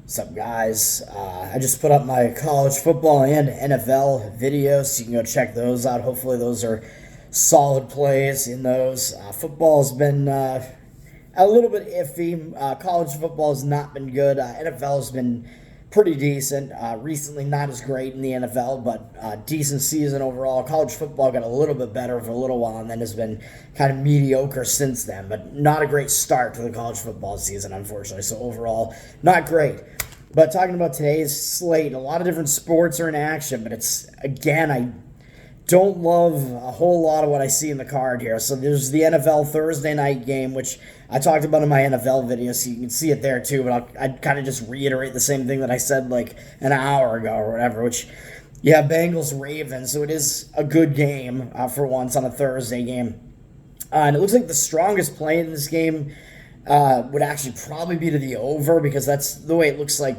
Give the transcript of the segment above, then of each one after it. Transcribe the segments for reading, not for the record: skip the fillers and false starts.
What's up, guys? I just put up my college football and NFL videos, so you can go check those out. Hopefully, those are solid plays in those. Football's been a little bit iffy. College football has not been good. NFL has been pretty decent. Recently, not as great in the NFL, but decent season overall. College football got a little bit better for a little while and then has been kind of mediocre since then, but not a great start to the college football season, unfortunately. So, overall, not great. But talking about today's slate, a lot of different sports are in action, but I don't love a whole lot of what I see in the card here. So there's the NFL Thursday night game, which I talked about in my NFL video, so you can see it there too. But I'd kind of just reiterate the same thing that I said like an hour ago or whatever, which, yeah, Bengals Ravens. So it is a good game for once on a Thursday game. And it looks like the strongest play in this game would actually probably be to the over because that's the way it looks like.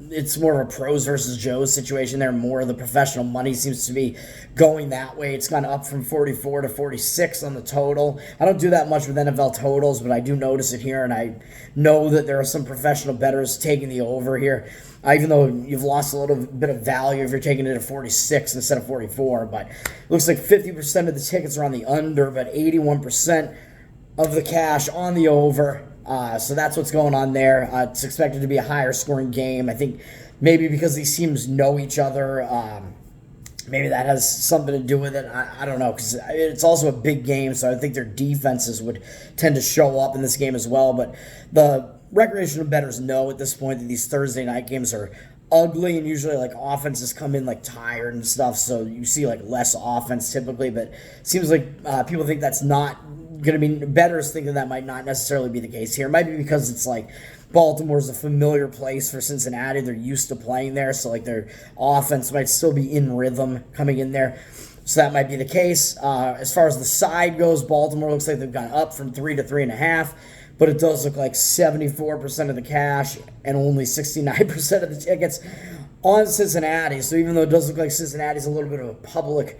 It's more of a pros versus Joes situation there. More of the professional money seems to be going that way. It's gone up from 44 to 46 on the total. I don't do that much with NFL totals, but I do notice it here, and I know that there are some professional bettors taking the over here. Even though you've lost a little bit of value if you're taking it at 46 instead of 44, but it looks like 50% of the tickets are on the under, but 81% of the cash on the over. So that's what's going on there. It's expected to be a higher scoring game. I think maybe because these teams know each other, maybe that has something to do with it. I don't know, because it's also a big game, so I think their defenses would tend to show up in this game as well. But the recreational bettors know at this point that these Thursday night games are ugly, and usually like offenses come in like tired and stuff, so you see like less offense typically. But it seems like people think that's not going to be, bettors think that might not necessarily be the case here. It might be because it's like Baltimore's a familiar place for Cincinnati. They're used to playing there, so like their offense might still be in rhythm coming in there. So that might be the case. As far as the side goes, Baltimore looks like they've gone up from 3 to 3.5, but it does look like 74% of the cash and only 69% of the tickets on Cincinnati. So even though it does look like Cincinnati's a little bit of a public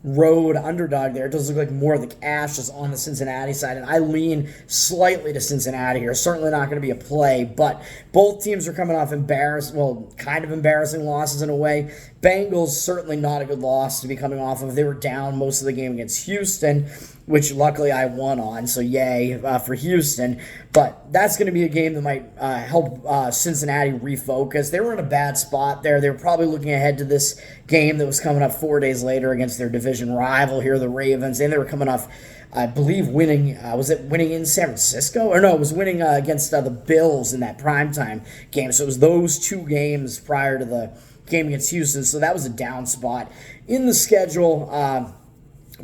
road underdog there, it does look like more of the cash is on the Cincinnati side, and I lean slightly to Cincinnati here. Certainly not going to be a play, but both teams are coming off kind of embarrassing losses in a way. Bengals, certainly not a good loss to be coming off of. They were down most of the game against Houston, which luckily I won on, so yay for Houston. But that's going to be a game that might help Cincinnati refocus. They were in a bad spot there. They were probably looking ahead to this game that was coming up 4 days later against their division rival here, the Ravens, and they were coming off, I believe, winning. Was it winning in San Francisco? Or no, it was winning against the Bills in that primetime game. So it was those two games prior to the game against Houston. So that was a down spot in the schedule.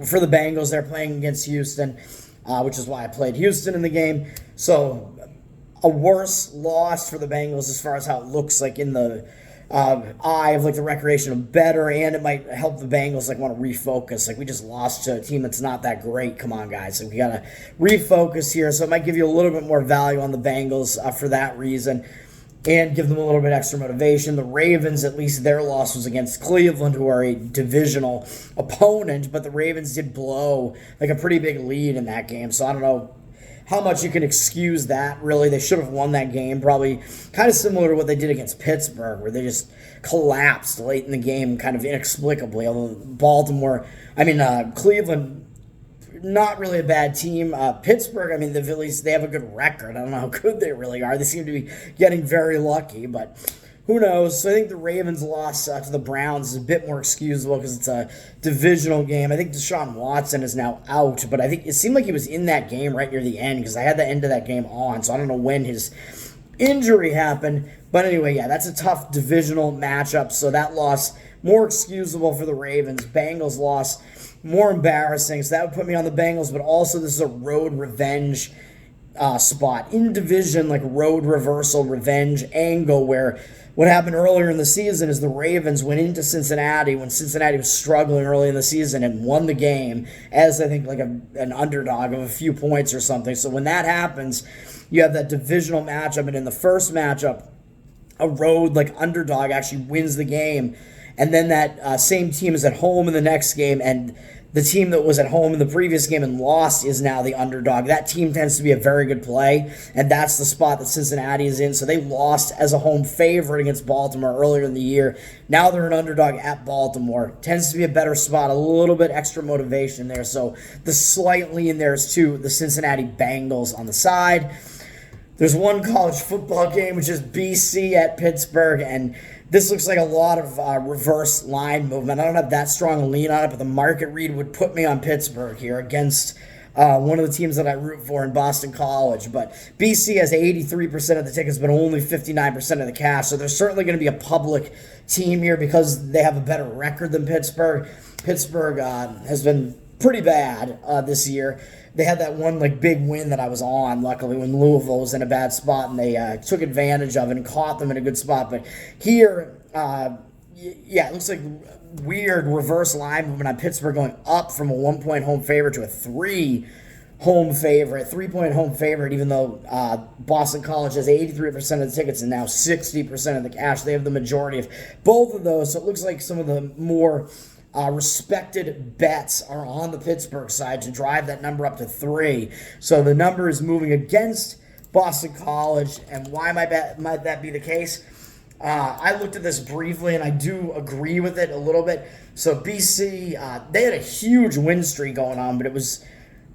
For the Bengals, they're playing against Houston, which is why I played Houston in the game. So a worse loss for the Bengals as far as how it looks like in the eye of like the recreational better, and it might help the Bengals like want to refocus. Like, we just lost to a team that's not that great. Come on, guys. Like, we got to refocus here. So it might give you a little bit more value on the Bengals for that reason, and give them a little bit extra motivation. The Ravens, at least their loss was against Cleveland, who are a divisional opponent, but the Ravens did blow like a pretty big lead in that game. So I don't know how much you can excuse that, really. They should have won that game, probably kind of similar to what they did against Pittsburgh, where they just collapsed late in the game kind of inexplicably. Although Cleveland, not really a bad team. Pittsburgh, the Phillies, they have a good record. I don't know how good they really are. They seem to be getting very lucky, but who knows? So I think the Ravens' loss to the Browns is a bit more excusable because it's a divisional game. I think Deshaun Watson is now out, but I think it seemed like he was in that game right near the end because I had the end of that game on, so I don't know when his injury happened. But anyway, yeah, that's a tough divisional matchup, so that loss more excusable for the Ravens. Bengals loss more embarrassing, so that would put me on the Bengals, but also this is a road revenge spot. In division, like road reversal revenge angle, where what happened earlier in the season is the Ravens went into Cincinnati when Cincinnati was struggling early in the season and won the game as, I think, like an underdog of a few points or something. So when that happens, you have that divisional matchup, and in the first matchup, a road like underdog actually wins the game. and then that same team is at home in the next game, and the team that was at home in the previous game and lost is now the underdog. That team tends to be a very good play, and that's the spot that Cincinnati is in. So they lost as a home favorite against Baltimore earlier in the year. Now they're an underdog at Baltimore. Tends to be a better spot, a little bit extra motivation there. So the slight lean there is to the Cincinnati Bengals on the side. There's one college football game, which is BC at Pittsburgh, and this looks like a lot of reverse line movement. I don't have that strong a lean on it, but the market read would put me on Pittsburgh here against one of the teams that I root for in Boston College. But BC has 83% of the tickets, but only 59% of the cash. So there's certainly going to be a public team here because they have a better record than Pittsburgh. Pittsburgh has been pretty bad this year. They had that one big win that I was on, luckily, when Louisville was in a bad spot, and they took advantage of it and caught them in a good spot. But here, it looks like weird reverse line movement on Pittsburgh going up from a 1-point home favorite to a 3-point home favorite, even though Boston College has 83% of the tickets and now 60% of the cash. They have the majority of both of those, so it looks like some of the more respected bets are on the Pittsburgh side to drive that number up to 3. So the number is moving against Boston College. And why might that be the case? I looked at this briefly, and I do agree with it a little bit. So BC, they had a huge win streak going on, but it was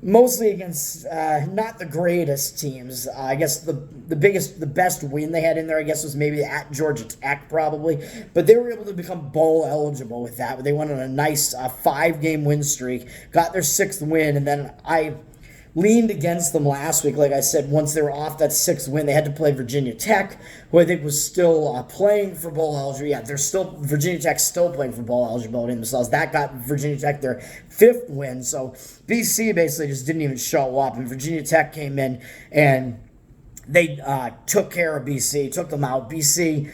mostly against not the greatest teams. I guess the best win they had in there, I guess, was maybe at Georgia Tech, probably. But they were able to become bowl eligible with that. They went on a nice 5-game win streak, got their 6th win, and then I leaned against them last week. Like I said, once they were off that 6th win, they had to play Virginia Tech, who I think was still playing for bowl eligibility. Yeah, Virginia Tech's still playing for bowl eligibility themselves. That got Virginia Tech their 5th win. So BC basically just didn't even show up, and Virginia Tech came in and they took care of BC, took them out. BC,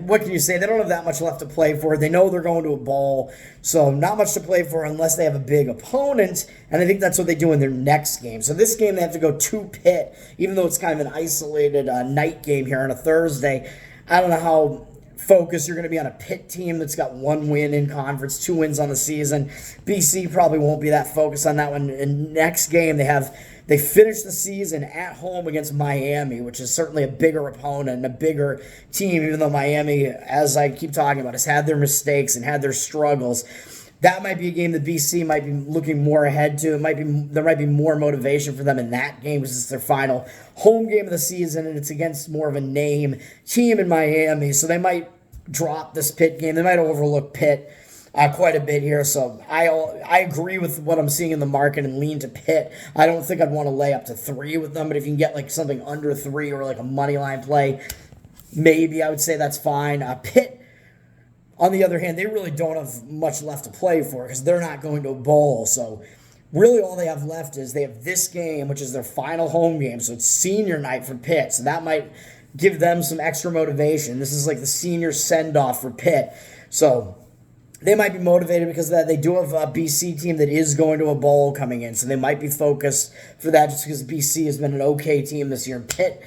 what can you say? They don't have that much left to play for. They know they're going to a bowl, so not much to play for unless they have a big opponent, and I think that's what they do in their next game. So this game, they have to go to Pitt, even though it's kind of an isolated night game here on a Thursday. I don't know how focused you're going to be on a Pitt team that's got 1 win in conference, 2 wins on the season. BC probably won't be that focused on that one. And next game, they finish the season at home against Miami, which is certainly a bigger opponent and a bigger team, even though Miami, as I keep talking about, has had their mistakes and had their struggles. That might be a game that BC might be looking more ahead to. There might be more motivation for them in that game because it's their final home game of the season, and it's against more of a name team in Miami. So they might drop this Pitt game. They might overlook Pitt quite a bit here. So I agree with what I'm seeing in the market and lean to Pitt. I don't think I'd want to lay up to 3 with them, but if you can get something under 3 or a money line play, maybe I would say that's fine. Pitt, on the other hand, they really don't have much left to play for because they're not going to a bowl. So really all they have left is they have this game, which is their final home game. So it's senior night for Pitt. So that might give them some extra motivation. This is like the senior send-off for Pitt. So they might be motivated because of that. They do have a BC team that is going to a bowl coming in. So they might be focused for that just because BC has been an okay team this year. Pitt,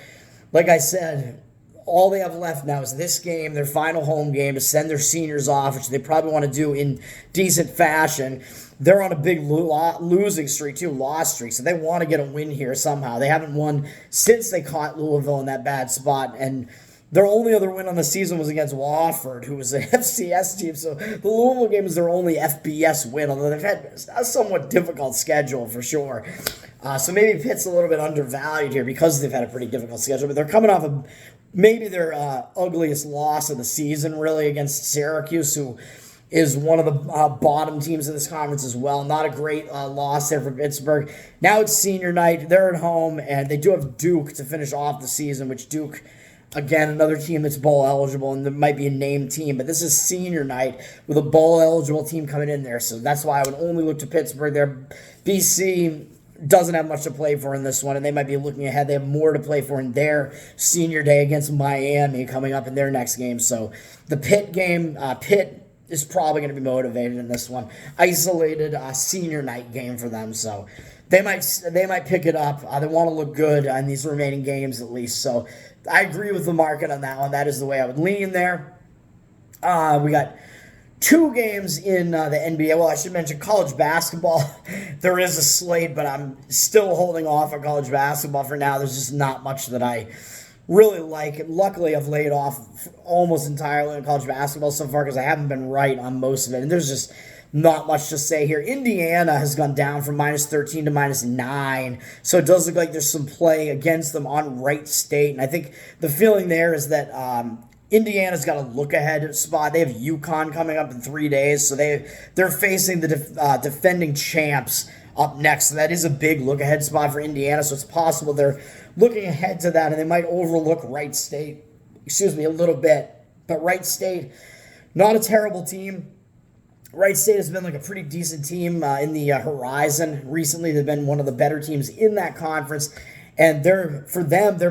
like I said, all they have left now is this game, their final home game, to send their seniors off, which they probably want to do in decent fashion. They're on a big losing streak, too, loss streak, so they want to get a win here somehow. They haven't won since they caught Louisville in that bad spot, and their only other win on the season was against Wofford, who was an FCS team, so the Louisville game is their only FBS win, although they've had a somewhat difficult schedule for sure. So maybe Pitt's a little bit undervalued here because they've had a pretty difficult schedule, but they're coming off of maybe their ugliest loss of the season, really, against Syracuse, who is one of the bottom teams in this conference as well. Not a great loss there for Pittsburgh. Now it's senior night. They're at home, and they do have Duke to finish off the season, which Duke, again, another team that's bowl eligible, and there might be a named team, but this is senior night with a bowl eligible team coming in there, so that's why I would only look to Pittsburgh there. BC doesn't have much to play for in this one, and they might be looking ahead. They have more to play for in their senior day against Miami coming up in their next game. So the Pitt game, Pitt is probably going to be motivated in this one. Isolated senior night game for them, so they might pick it up. They want to look good in these remaining games at least. So I agree with the market on that one. That is the way I would lean there. We got two games in the NBA. Well, I should mention college basketball. There is a slate, but I'm still holding off on college basketball for now. There's just not much that I really like. Luckily, I've laid off almost entirely on college basketball so far because I haven't been right on most of it. And there's just not much to say here. Indiana has gone down from -13 to -9, so it does look like there's some play against them on Wright State. And I think the feeling there is that Indiana's got a look-ahead spot. They have UConn coming up in 3 days, so they're facing the defending champs up next. So that is a big look-ahead spot for Indiana, so it's possible they're looking ahead to that, and they might overlook Wright State, a little bit. But Wright State, not a terrible team. Wright State has been like a pretty decent team in the horizon. Recently, they've been one of the better teams in that conference. And they're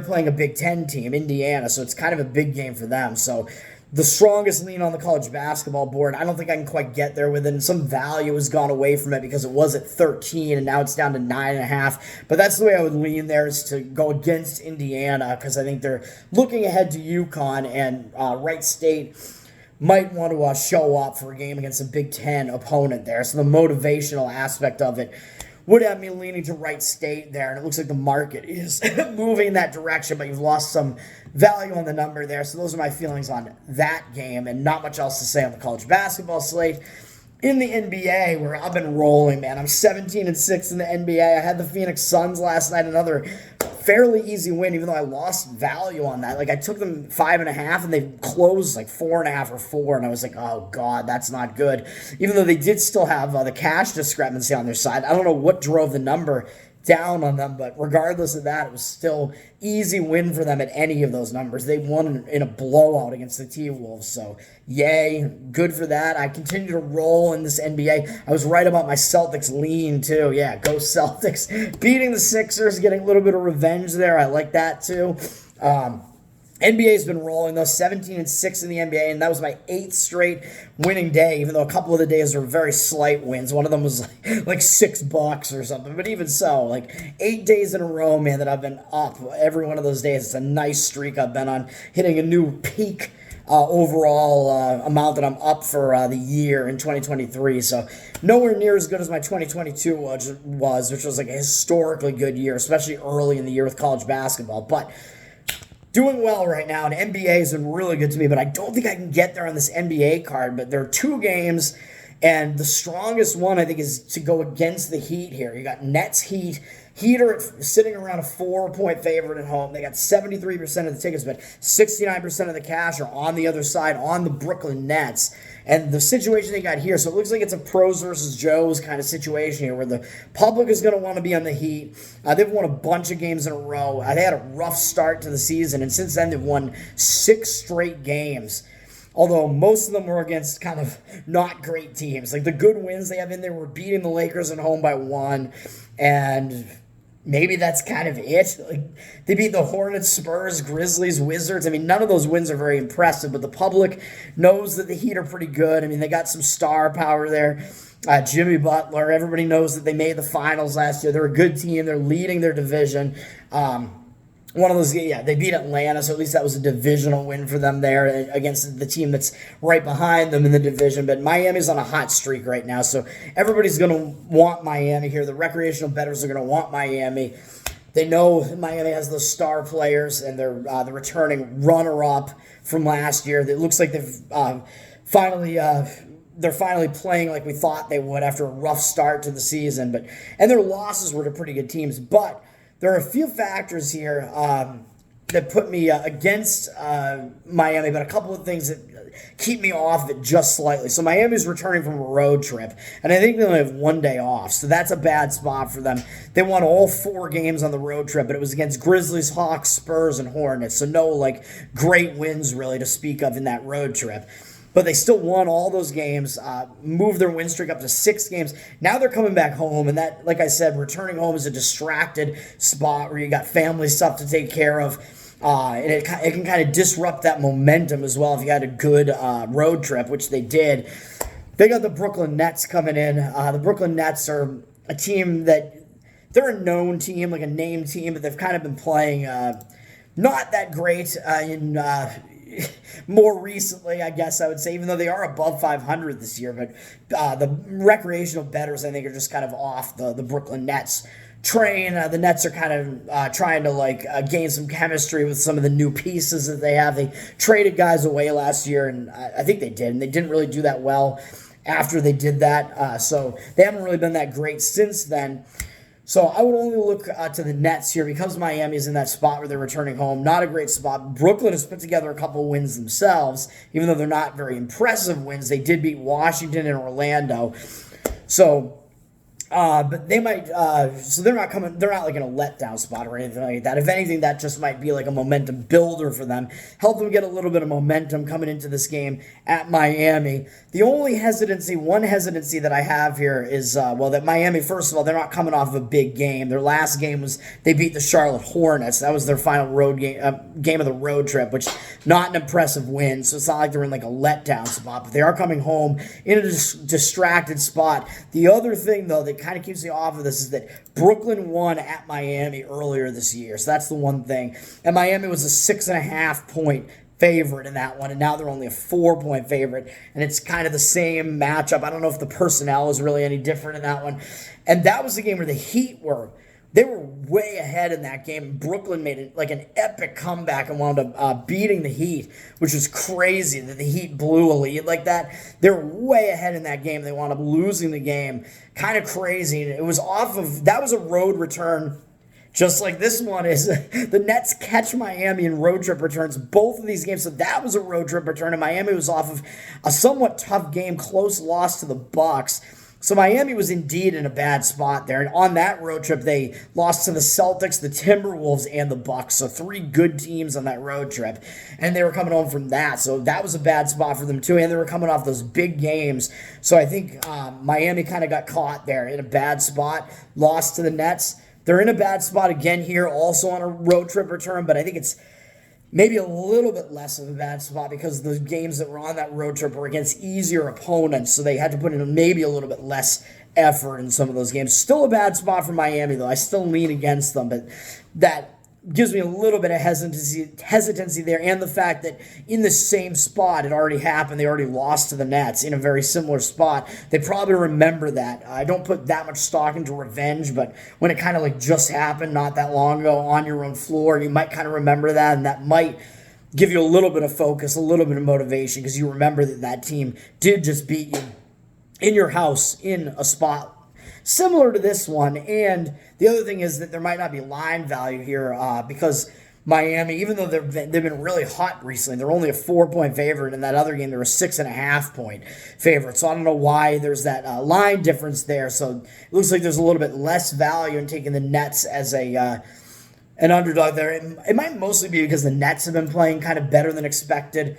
playing a Big Ten team, Indiana, so it's kind of a big game for them. So the strongest lean on the college basketball board, I don't think I can quite get there with it. And some value has gone away from it because it was at 13 and now it's down to 9.5. But that's the way I would lean there, is to go against Indiana, because I think they're looking ahead to UConn, and Wright State might want to show up for a game against a Big Ten opponent there. So the motivational aspect of it would have me leaning to Wright State there, and it looks like the market is moving in that direction, but you've lost some value on the number there. So those are my feelings on that game, and not much else to say on the college basketball slate. In the NBA, where I've been rolling, man, I'm 17-6 in the NBA. I had the Phoenix Suns last night, another fairly easy win, even though I lost value on that. Like, I took them 5.5, and they closed like 4.5 or 4, and I was like, oh god, that's not good. Even though they did still have the cash discrepancy on their side. I don't know what drove the number down on them, but regardless of that, it was still easy win for them at any of those numbers. They won in a blowout against the T-Wolves, so yay, good for that. I continue to roll in this NBA. I was right about my Celtics lean too. Yeah, go Celtics. Beating the Sixers, getting a little bit of revenge there. I like that too. NBA's been rolling, though, 17-6 in the NBA, and that was my 8th straight winning day, even though a couple of the days were very slight wins. One of them was like $6 or something, but even so, like 8 days in a row, man, that I've been up every one of those days. It's a nice streak I've been on, hitting a new peak overall amount that I'm up for the year in 2023. So nowhere near as good as my 2022 was, which was like a historically good year, especially early in the year with college basketball. But doing well right now, and NBA has been really good to me, but I don't think I can get there on this NBA card. But there are 2 games, and the strongest one, I think, is to go against the Heat here. You got Nets Heat. Heat are sitting around a 4-point favorite at home. They got 73% of the tickets, but 69% of the cash are on the other side, on the Brooklyn Nets. And the situation they got here, so it looks like it's a pros versus Joes kind of situation here, where the public is going to want to be on the Heat. They've won a bunch of games in a row. They had a rough start to the season, and since then they've won 6 straight games. Although most of them were against kind of not great teams. Like, the good wins they have in there were beating the Lakers at home by 1, and maybe that's kind of it. Like, they beat the Hornets, Spurs, Grizzlies, Wizards. I mean, none of those wins are very impressive, but the public knows that the Heat are pretty good. I mean, they got some star power there. Jimmy Butler, everybody knows that they made the finals last year. They're a good team. They're leading their division. One of those, yeah, they beat Atlanta, so at least that was a divisional win for them there against the team that's right behind them in the division. But Miami's on a hot streak right now, so everybody's going to want Miami here. The recreational bettors are going to want Miami. They know Miami has those star players, and they're the returning runner-up from last year. It looks like they've they're finally playing like we thought they would after a rough start to the season. And their losses were to pretty good teams, but there are a few factors here that put me against Miami, but a couple of things that keep me off it just slightly. So Miami's returning from a road trip, and I think they only have 1 day off, so that's a bad spot for them. They won all 4 games on the road trip, but it was against Grizzlies, Hawks, Spurs, and Hornets, so no like great wins really to speak of in that road trip. But they still won all those games, moved their win streak up to 6 games. Now they're coming back home, and that, like I said, returning home is a distracted spot where you got family stuff to take care of, and it can kind of disrupt that momentum as well if you had a good road trip, which they did. They got the Brooklyn Nets coming in. The Brooklyn Nets are a team that, they're a known team, like a named team, but they've kind of been playing not that great more recently, I guess I would say, even though they are above 500 this year. But the recreational bettors, I think, are just kind of off the Brooklyn Nets train. The Nets are kind of trying to gain some chemistry with some of the new pieces that they have. They traded guys away last year, and I think they did, and they didn't really do that well after they did that. So they haven't really been that great since then. So I would only look to the Nets here because Miami's in that spot where they're returning home. Not a great spot. Brooklyn has put together a couple wins themselves, even though they're not very impressive wins. They did beat Washington and Orlando. So, but they might, so they're not like in a letdown spot or anything like that. If anything, that just might be like a momentum builder for them. Help them get a little bit of momentum coming into this game at Miami. The only one hesitancy that I have here is, that Miami, first of all, they're not coming off of a big game. Their last game they beat the Charlotte Hornets. That was their final road game of the road trip, which not an impressive win. So it's not like they're in like a letdown spot, but they are coming home in a distracted spot. The other thing, though, that kind of keeps me off of this is that Brooklyn won at Miami earlier this year. So that's the one thing. And Miami was a 6.5 point favorite in that one, and now they're only a 4-point favorite, and it's kind of the same matchup. I don't know if the personnel is really any different in that one. And that was the game where the Heat were way ahead in that game. Brooklyn made it like an epic comeback and wound up beating the Heat, which was crazy that the Heat blew a lead like that. They were way ahead in that game. They wound up losing the game. Kind of crazy. And that was a road return. Just like this one is, the Nets catch Miami in road trip returns, both of these games. So that was a road trip return, and Miami was off of a somewhat tough game, close loss to the Bucks. So Miami was indeed in a bad spot there. And on that road trip, they lost to the Celtics, the Timberwolves, and the Bucks. So 3 good teams on that road trip. And they were coming home from that. So that was a bad spot for them too. And they were coming off those big games. So I think Miami kind of got caught there in a bad spot, lost to the Nets. They're in a bad spot again here, also on a road trip return, but I think it's maybe a little bit less of a bad spot because the games that were on that road trip were against easier opponents, so they had to put in maybe a little bit less effort in some of those games. Still a bad spot for Miami, though. I still lean against them, but that gives me a little bit of hesitancy there, and the fact that in the same spot it already happened. They already lost to the Nets in a very similar spot. They probably remember that. I don't put that much stock into revenge, but when it kind of like just happened not that long ago on your own floor, you might kind of remember that, and that might give you a little bit of focus, a little bit of motivation, because you remember that team did just beat you in your house in a spot similar to this one. And the other thing is that there might not be line value here because Miami, even though they've been really hot recently, they're only a 4-point favorite. In that other game, they were a 6.5-point favorite. So I don't know why there's that line difference there. So it looks like there's a little bit less value in taking the Nets as an underdog there. It might mostly be because the Nets have been playing kind of better than expected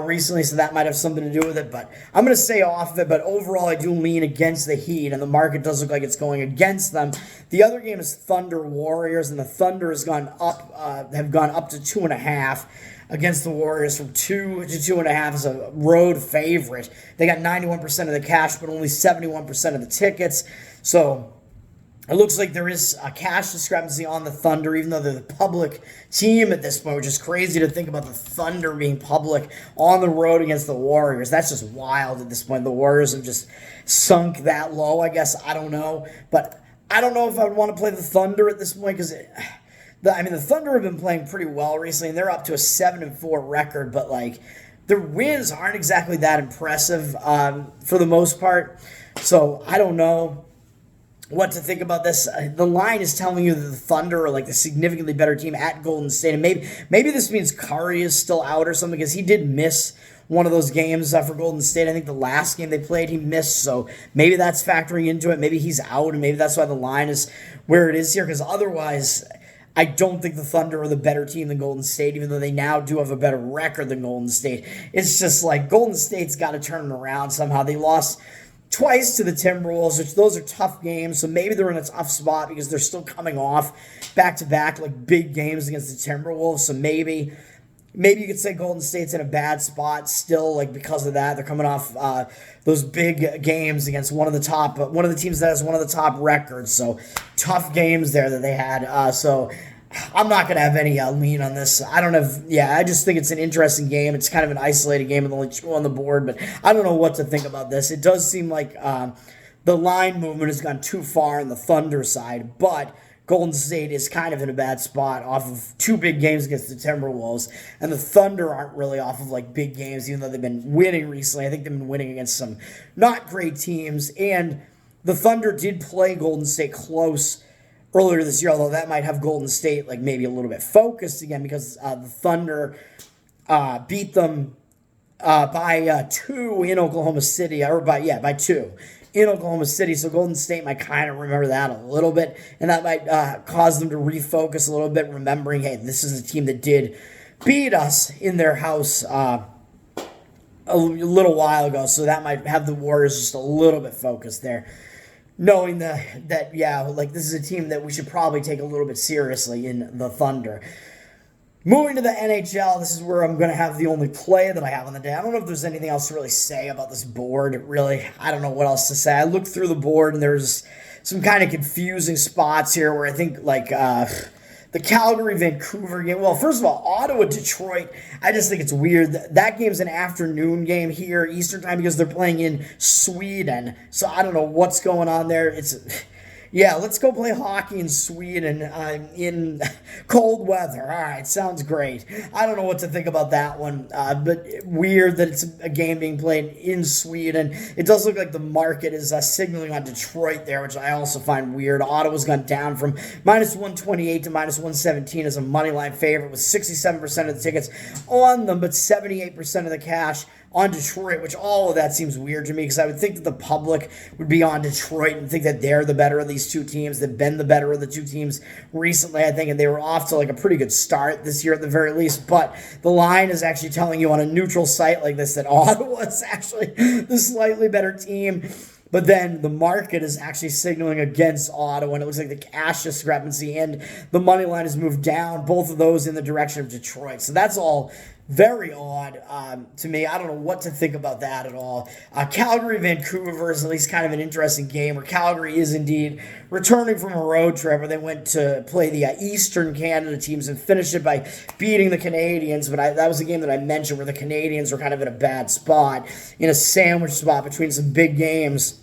recently, so that might have something to do with it, but I'm going to stay off of it. But overall, I do lean against the Heat, and the market does look like it's going against them. The other game is Thunder Warriors, and the Thunder have gone up to 2.5 against the Warriors, from 2 to 2.5 as a road favorite. They got 91% of the cash, but only 71% of the tickets. So it looks like there is a cash discrepancy on the Thunder, even though they're the public team at this point, which is crazy to think about the Thunder being public on the road against the Warriors. That's just wild at this point. The Warriors have just sunk that low, I guess. I don't know. But I don't know if I would want to play the Thunder at this point because the Thunder have been playing pretty well recently, and they're up to a 7-4 record, but their wins aren't exactly that impressive for the most part. So I don't know what to think about this. The line is telling you that the Thunder are the significantly better team at Golden State, and maybe this means Curry is still out or something, because he did miss one of those games for Golden State. I think the last game they played he missed, so maybe that's factoring into it. Maybe he's out, and maybe that's why the line is where it is here, because otherwise I don't think the Thunder are the better team than Golden State, even though they now do have a better record than Golden State. It's just Golden State's got to turn it around somehow. They lost twice to the Timberwolves, which those are tough games, so maybe they're in a tough spot because they're still coming off back-to-back big games against the Timberwolves. So maybe you could say Golden State's in a bad spot still, because of that. They're coming off those big games against one of the teams that has one of the top records. So tough games there that they had. So I'm not going to have any lean on this. I don't have, yeah, I just think it's an interesting game. It's kind of an isolated game with only two on the board, but I don't know what to think about this. It does seem like the line movement has gone too far on the Thunder side, but Golden State is kind of in a bad spot off of two big games against the Timberwolves, and the Thunder aren't really off of like big games, even though they've been winning recently. I think they've been winning against some not great teams, and the Thunder did play Golden State close earlier this year, although that might have Golden State like maybe a little bit focused again because the Thunder beat them by 2 in Oklahoma City, or by 2 in Oklahoma City. So Golden State might kind of remember that a little bit, and that might cause them to refocus a little bit, remembering, hey, this is a team that did beat us in their house a little while ago. So that might have the Warriors just a little bit focused there, knowing that yeah, like this is a team that we should probably take a little bit seriously in the Thunder. Moving to the NHL, this is where I'm going to have the only play that I have on the day. I don't know if there's anything else to really say about this board. Really, I don't know what else to say. I looked through the board, and there's some kind of confusing spots here where I think, like, the Calgary-Vancouver game. Well, first of all, Ottawa-Detroit, I just think it's weird. That game's an afternoon game here, Eastern time, because they're playing in Sweden. So I don't know what's going on there. Yeah, let's go play hockey in Sweden in cold weather. All right, sounds great. I don't know what to think about that one, but weird that it's a game being played in Sweden. It does look like the market is signaling on Detroit there, which I also find weird. Ottawa's gone down from -128 to -117 as a moneyline favorite with 67% of the tickets on them, but 78% of the cash on Detroit, which all of that seems weird to me because I would think that the public would be on Detroit and think that they're the better of these two teams. They've been the better of the two teams recently, I think, and they were off to like a pretty good start this year at the very least. But the line is actually telling you on a neutral site like this that Ottawa is actually the slightly better team. But then the market is actually signaling against Ottawa, and it looks like the cash discrepancy and the money line has moved down, both of those in the direction of Detroit. So that's all very odd to me. I don't know what to think about that at all. Calgary-Vancouver is at least kind of an interesting game where Calgary is indeed returning from a road trip where they went to play the Eastern Canada teams and finished it by beating the Canadians. But that was a game that I mentioned where the Canadians were kind of in a bad spot, in a sandwich spot between some big games.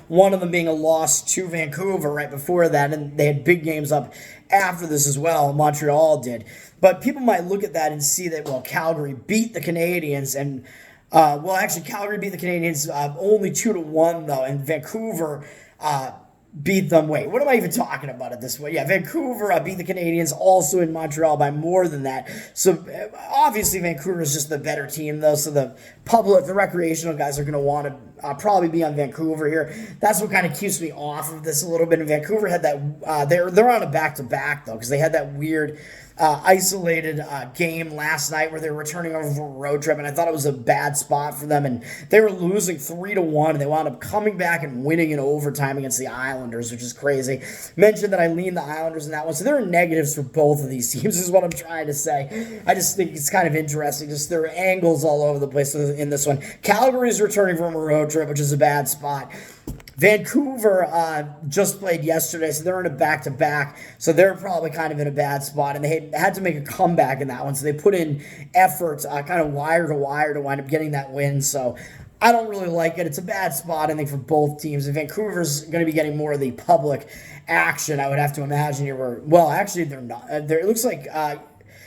One of them being a loss to Vancouver right before that, and they had big games up after this as well. Montreal did. But people might look at that and see that, well, Calgary beat the Canadians, and, actually, Calgary beat the Canadians only 2-1, though, and Vancouver beat them. Wait, what am I even talking about at this point? Yeah, Vancouver beat the Canadians also in Montreal by more than that. So obviously Vancouver is just the better team, though. So the public, the recreational guys are going to want to probably be on Vancouver here. That's what kind of keeps me off of this a little bit. And Vancouver had that. They're on a back-to-back though because they had that weird isolated game last night where they were returning over from a road trip, and I thought it was a bad spot for them, and they were losing 3-1, and they wound up coming back and winning in overtime against the Islanders, which is crazy. Mentioned that I lean the Islanders in that one, so there are negatives for both of these teams is what I'm trying to say. I just think it's kind of interesting, just there are angles all over the place in this one. Calgary's returning from a road trip, which is a bad spot. Vancouver just played yesterday, so they're in a back-to-back, so they're probably kind of in a bad spot, and they had to make a comeback in that one, so they put in effort kind of wire to wire to wind up getting that win, so I don't really like it. It's a bad spot, I think, for both teams, and Vancouver's going to be getting more of the public action, I would have to imagine here. Well, actually, they're not. It looks like...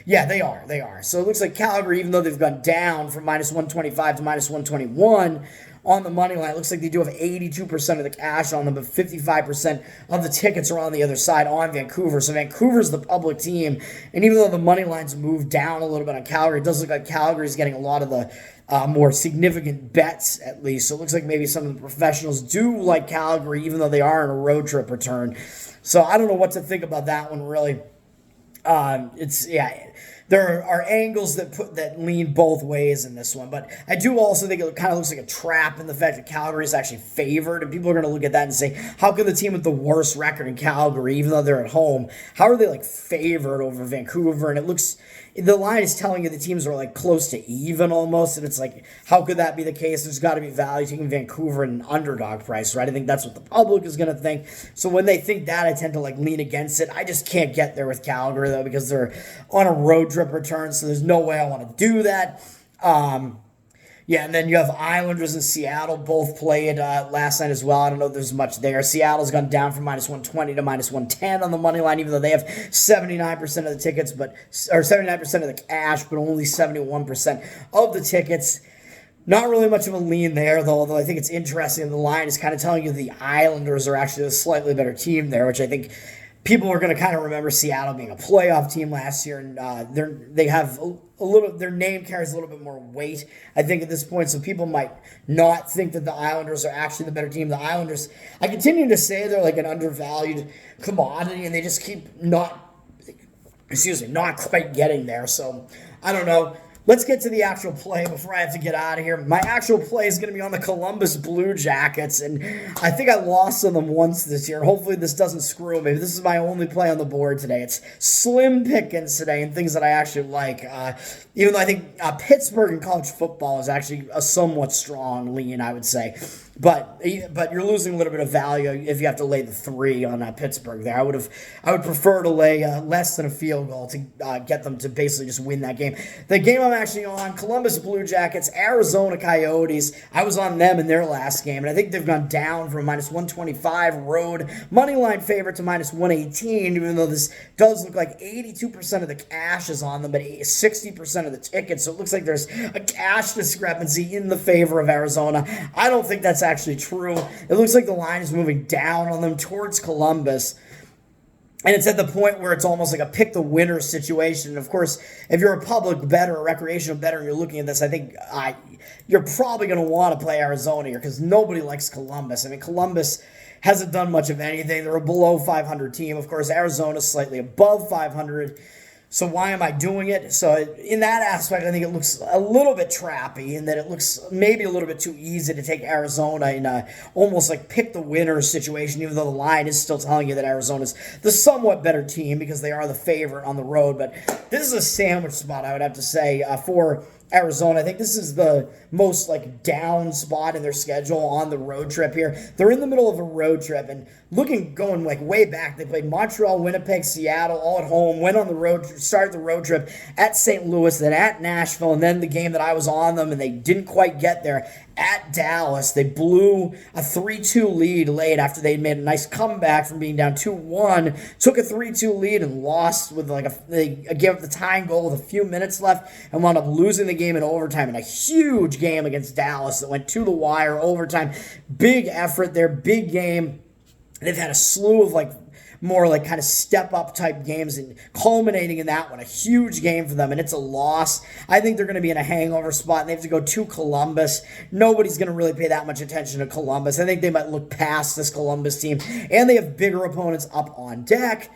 yeah, they are. They are. So it looks like Calgary, even though they've gone down from -125 to -121 on the money line, it looks like they do have 82% of the cash on them, but 55% of the tickets are on the other side on Vancouver. So Vancouver's the public team, and even though the money lines moved down a little bit on Calgary, it does look like Calgary's getting a lot of the more significant bets, at least. So it looks like maybe some of the professionals do like Calgary, even though they are on a road trip return. So I don't know what to think about that one, really. there are angles that lean both ways in this one, but I do also think it kind of looks like a trap in the fact that Calgary is actually favored, and people are going to look at that and say, how can the team with the worst record in Calgary, even though they're at home, how are they like favored over Vancouver? And it looks, the line is telling you the teams are like close to even almost, and it's like, how could that be the case? There's got to be value taking Vancouver at an underdog price, right? I think that's what the public is going to think. So when they think that, I tend to like lean against it. I just can't get there with Calgary though, because they're on a road trip return, so there's no way I want to do that. Yeah, and then you have Islanders and Seattle both played last night as well. I don't know if there's much there. Seattle's gone down from -120 to -110 on the money line, even though they have 79% of the tickets, or 79% of the cash, but only 71% of the tickets. Not really much of a lean there, though, although I think it's interesting. The line is kind of telling you the Islanders are actually a slightly better team there, which I think people are going to kind of remember Seattle being a playoff team last year, and they have a little, their name carries a little bit more weight, I think, at this point, so people might not think that the Islanders are actually the better team. The Islanders, I continue to say they're like an undervalued commodity, and they just keep not quite getting there, so I don't know. Let's get to the actual play before I have to get out of here. My actual play is going to be on the Columbus Blue Jackets, and I think I lost on them once this year. Hopefully this doesn't screw me. This is my only play on the board today. It's slim pickings today and things that I actually like. Even though I think Pittsburgh in college football is actually a somewhat strong lean, I would say. But you're losing a little bit of value if you have to lay the 3 on Pittsburgh there. I would prefer to lay less than a field goal to get them to basically just win that game. The game I'm actually on, Columbus Blue Jackets, Arizona Coyotes. I was on them in their last game, and I think they've gone down from -125 road money line favorite to -118, even though this does look like 82% of the cash is on them, but 60% of the tickets. So it looks like there's a cash discrepancy in the favor of Arizona. I don't think that's actually true. It looks like the line is moving down on them towards Columbus. And it's at the point where it's almost like a pick the winner situation. And of course, if you're a public bettor, a recreational bettor, and you're looking at this, I think you're probably going to want to play Arizona here because nobody likes Columbus. I mean, Columbus hasn't done much of anything. They're a below 500 team. Of course, Arizona's slightly above 500. So why am I doing it? So in that aspect, I think it looks a little bit trappy, and that it looks maybe a little bit too easy to take Arizona in a almost like pick the winner situation, even though the line is still telling you that Arizona's the somewhat better team because they are the favorite on the road. But this is a sandwich spot, I would have to say, for Arizona. I think this is the most like down spot in their schedule on the road trip here. They're in the middle of a road trip, and going like way back, they played Montreal, Winnipeg, Seattle, all at home, went on the road, started the road trip at St. Louis, then at Nashville, and then the game that I was on them, and they didn't quite get there, at Dallas. They blew a 3-2 lead late after they made a nice comeback from being down 2-1, took a 3-2 lead and lost with they gave up the tying goal with a few minutes left and wound up losing the game in overtime in a huge game against Dallas that went to the wire, overtime. Big effort there, big game. They've had a slew of more kind of step-up type games, and culminating in that one, a huge game for them, and it's a loss. I think they're going to be in a hangover spot, and they have to go to Columbus. Nobody's going to really pay that much attention to Columbus. I think they might look past this Columbus team, and they have bigger opponents up on deck.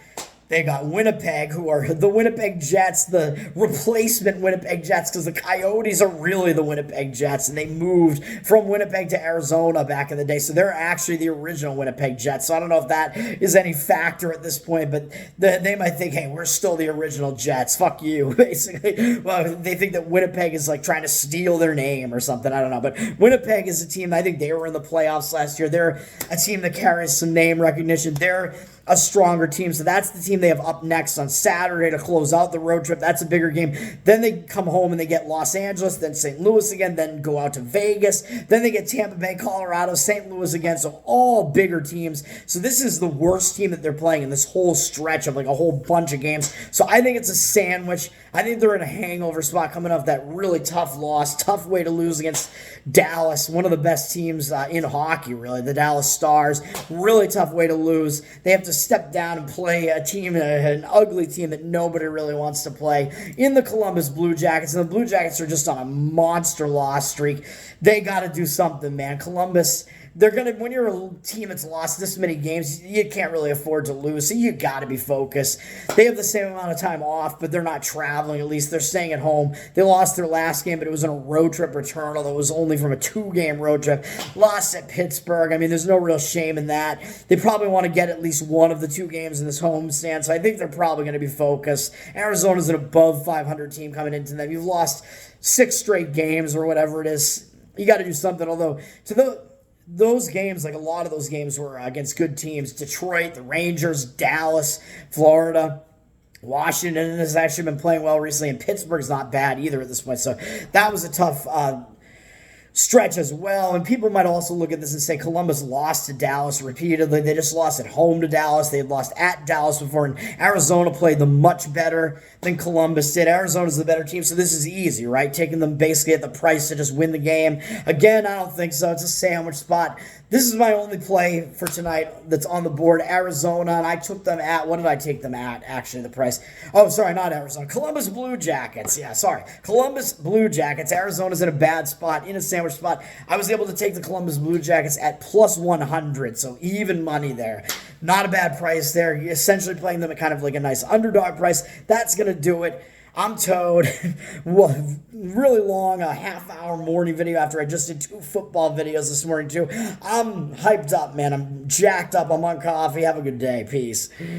They got Winnipeg, who are the Winnipeg Jets, the replacement Winnipeg Jets, because the Coyotes are really the Winnipeg Jets, and they moved from Winnipeg to Arizona back in the day, so they're actually the original Winnipeg Jets. So I don't know if that is any factor at this point, but they might think, hey, we're still the original Jets. Fuck you, basically. Well, they think that Winnipeg is trying to steal their name or something. I don't know, but Winnipeg is a team, I think they were in the playoffs last year. They're a team that carries some name recognition. They're a stronger team, so that's the team they have up next on Saturday to close out the road trip. That's a bigger game. Then they come home and they get Los Angeles, then St. Louis again, then go out to Vegas, then they get Tampa Bay, Colorado, St. Louis again, so all bigger teams. So this is the worst team that they're playing in this whole stretch of a whole bunch of games. So I think it's a sandwich. I think they're in a hangover spot coming off that really tough loss, tough way to lose against Dallas, one of the best teams in hockey, really, the Dallas Stars. Really tough way to lose. They have to step down and play a team, an ugly team that nobody really wants to play, in the Columbus Blue Jackets. And the Blue Jackets are just on a monster loss streak. They got to do something, man. Columbus, they're gonna when you're a team that's lost this many games, you can't really afford to lose. So you got to be focused. They have the same amount of time off, but they're not traveling. At least they're staying at home. They lost their last game, but it was on a road trip return, although it was only from a 2-game road trip. Lost at Pittsburgh. I mean, there's no real shame in that. They probably want to get at least one of the 2 games in this homestand, so I think they're probably going to be focused. Arizona's an above 500 team coming into them. You've lost 6 straight games or whatever it is. You got to do something. Although those games, like a lot of those games, were against good teams. Detroit, the Rangers, Dallas, Florida. Washington has actually been playing well recently, and Pittsburgh's not bad either at this point. So that was a tough stretch as well. And people might also look at this and say Columbus lost to Dallas repeatedly. They just lost at home to Dallas. They had lost at Dallas before, and Arizona played them much better than Columbus did. Arizona's the better team, so this is easy, right? Taking them basically at the price to just win the game. Again, I don't think so. It's a sandwich spot. This is my only play for tonight that's on the board, Arizona, and I took them at, what did I take them at, actually, the price? Oh, sorry, not Arizona. Columbus Blue Jackets. Yeah, sorry. Columbus Blue Jackets. Arizona's in a bad spot, in a sandwich spot. I was able to take the Columbus Blue Jackets at plus 100, so even money there. Not a bad price there. You're essentially playing them at kind of like a nice underdog price. That's going to do it. I'm Toad. Really long, a half-hour morning video after I just did 2 football videos this morning, too. I'm hyped up, man. I'm jacked up. I'm on coffee. Have a good day. Peace.